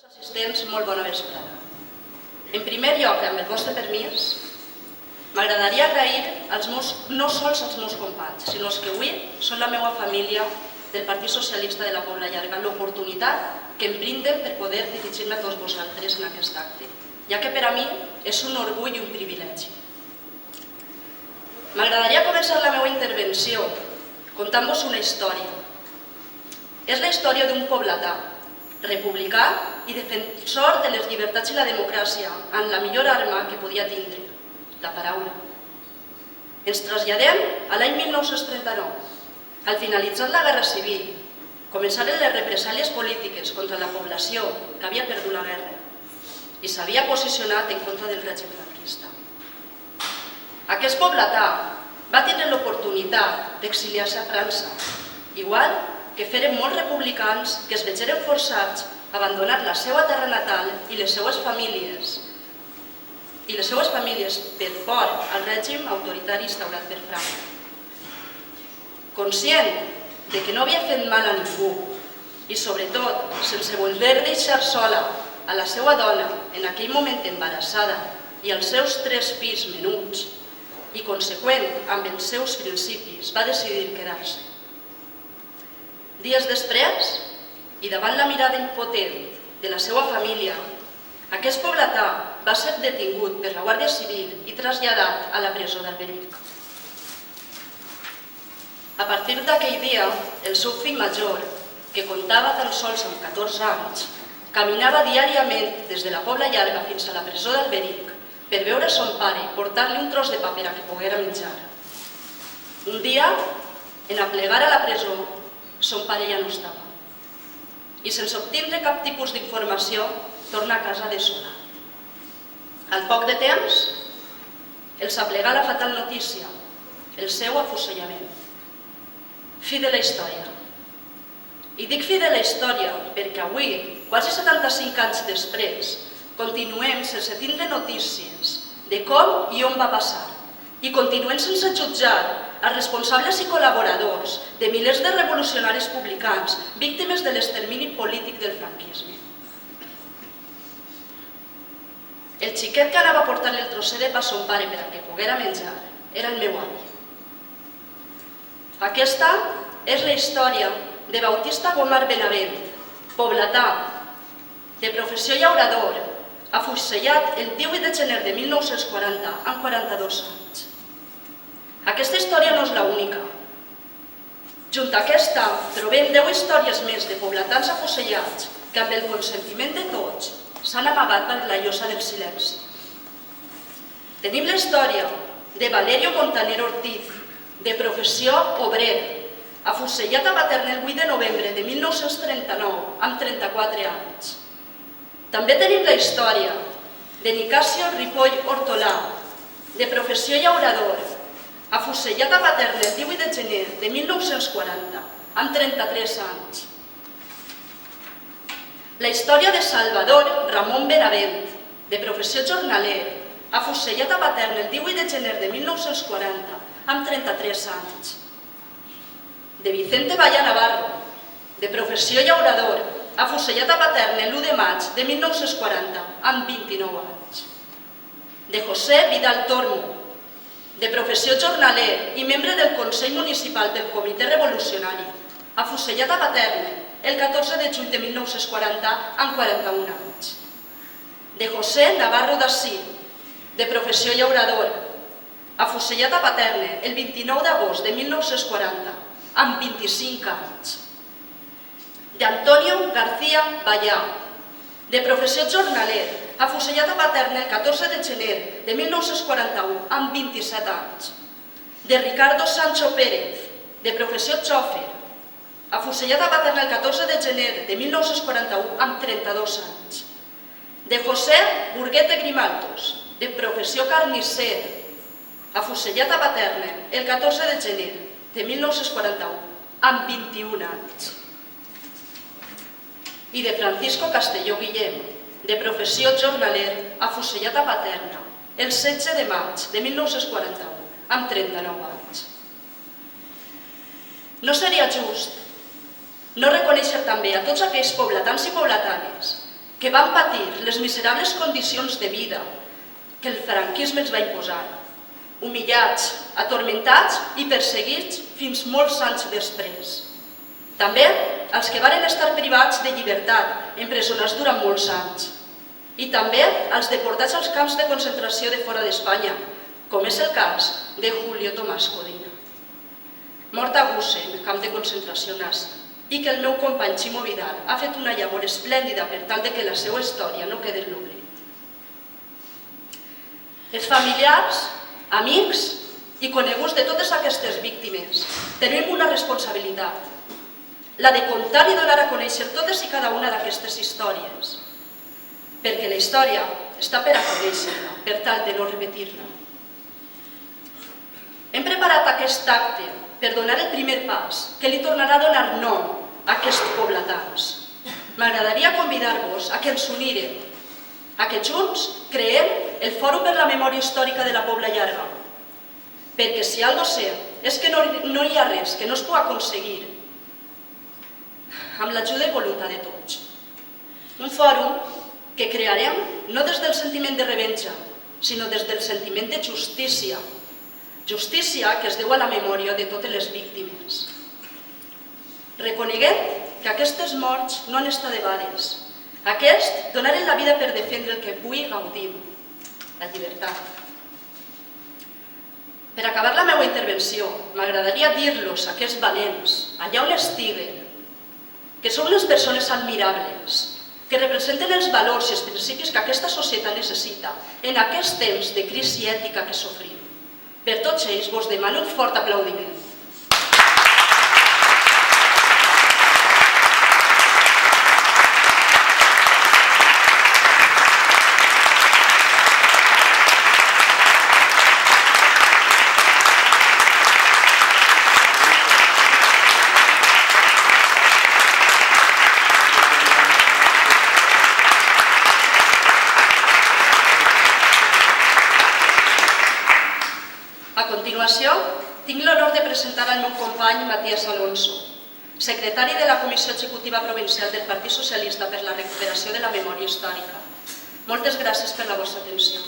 Assistents, molt bona vesprada. En primer lloc, amb el vostre permís, m'agradaria agrair no sols als meus companys, sinó als que avui són la meva família del Partit Socialista de la Pobla Llarga l'oportunitat que em brinden per poder dirigir-me a tots vosaltres en aquest acte, ja que per a mi és un orgull i un privilegi. M'agradaria començar la meva intervenció contant-vos una història. És la història d'un pobletà, republicà i defensor de les llibertats i la democràcia, amb la millor arma que podia tindre, la paraula. Ens traslladem a l'any 1939. Al finalitzar la Guerra Civil, començaren les represàlies polítiques contra la població que havia perdut la guerra i s'havia posicionat en contra del règim franquista. Aquest pobletà va tenir l'oportunitat d'exiliar-se a França, igual que feren molts republicans que es vegeren forçats a abandonar la seva terra natal i les seues famílies per por al règim autoritari instaurat per Franco. Conscient de que no havia fet mal a ningú i, sobretot, sense voler deixar sola a la seva dona, en aquell moment embarassada, i els seus 3 fills menuts, i conseqüent amb els seus principis, va decidir quedar-se. Dies després, i davant la mirada impotent de la seva família, aquest pobletà va ser detingut per la Guàrdia Civil i traslladat a la presó d'Alberic. A partir d'aquell dia, el seu fill major, que comptava tan sols amb 14 anys, caminava diàriament des de la Pobla Llarga fins a la presó d'Alberic per veure son pare i portar-li un tros de paper a que poguera menjar. Un dia, en aplegar a la presó, son pare ja no estava. I sense obtindre cap tipus d'informació, torna a casa desolat. Al poc de temps, els aplegà la fatal notícia, el seu afusellament. Fi de la història. I dic fi de la història perquè avui, quasi 75 anys després, continuem sense tindre notícies de com i on va passar i continuem sense jutjar els responsables i col·laboradors de milers de revolucionaris publicans víctimes de l'extermini polític del franquisme. El xiquet que anava a portar-li el trosset de pa a son pare per a que poguera menjar era el meu avi. Aquesta és la història de Bautista Gomar Benavent, pobletà, de professió llaurador, afusellat el 18 de gener de 1940 amb 42 anys. Aquesta història no és l'única. Junt a aquesta trobem 10 històries més de pobletans afusellats que amb el consentiment de tots s'han amagat per la llosa del silenci. Tenim la història de Valerio Montaner Ortiz, de professió obrer, afusellat a Paterna el 8 de novembre de 1939 amb 34 anys. També tenim la història de Nicasio Ripoll Hortolà, de professió llaurador, afusellat a Paterna el 18 de gener de 1940, amb 33 anys. La història de Salvador Ramon Benavent, de professió jornaler, afusellat a Paterna el 18 de gener de 1940, amb 33 anys. De Vicente Valla Navarro, de professió llaurador, afusellat a Paterna l'1 de maig de 1940, amb 29 anys. De José Vidal Tormo, de professió jornaler i membre del Consell Municipal del Comitè Revolucionari, afusellat a Paterna el 14 de juny de 1940 amb 41 anys. De José Navarro Dací, de professió llaurador, afusellat a Paterna el 29 d'agost de 1940 amb 25 anys. D'Antonio García Vallà, de professió jornaler, afusellat a Paterna el 14 de gener de 1941 amb 27 anys. De Ricardo Sancho Pérez, de professió xòfer, afusellat a Paterna el 14 de gener de 1941 amb 32 anys. De José Burguete Grimaltos, de professió carnisser, afusellat a Paterna el 14 de gener de 1941 amb 21 anys. I de Francisco Castelló Guillem, de professió jornaler, afusellat a Paterna el 16 de maig de 1941 amb 39 anys. No seria just no reconèixer també a tots aquells pobletans i pobletanes que van patir les miserables condicions de vida que el franquisme els va imposar, humillats, atormentats i perseguits fins molts anys després. També els que varen estar privats de llibertat, empresonats durant molts anys. I també els deportats als camps de concentració de fora d'Espanya, com és el cas de Julio Tomás Codina. Mort a Gusen, camp de concentració nazi, i que el meu company Ximo Vidal ha fet una llavor esplèndida per tal que la seva història no quedi en l'oblit. Els familiars, amics i coneguts de totes aquestes víctimes tenim una responsabilitat, la de contar i donar a conèixer totes i cada una d'aquestes històries, perquè la història està per a conèixer-la, per tal de no repetir-la. Hem preparat aquest acte per donar el primer pas que li tornarà a donar nom a aquests pobletans. M'agradaria convidar-vos a que ens unirem, a que junts creem el Fòrum per la Memòria Històrica de la Pobla Llarga, perquè si alguna cosa sé és que no hi ha res que no es pugui aconseguir amb l'ajuda i voluntat de tots. Un fòrum que crearem no des del sentiment de revenja, sinó des del sentiment de justícia, justícia que es deu a la memòria de totes les víctimes. Reconeguem que aquestes morts no han estat debades. Aquests donaren la vida per defendre el que avui gaudim, la llibertat. Per acabar la meva intervenció, m'agradaria dir-los a aquests valents, allà on estiguen, que són unes persones admirables, que representen els valors i els principis que aquesta societat necessita en aquest temps de crisi ètica que sofrim. Per tots ells vos demano un fort aplaudiment. A continuació, tinc l'honor de presentar el meu company Matías Alonso, secretari de la Comissió Executiva Provincial del Partit Socialista per la Recuperació de la Memòria Històrica. Moltes gràcies per la vostra atenció.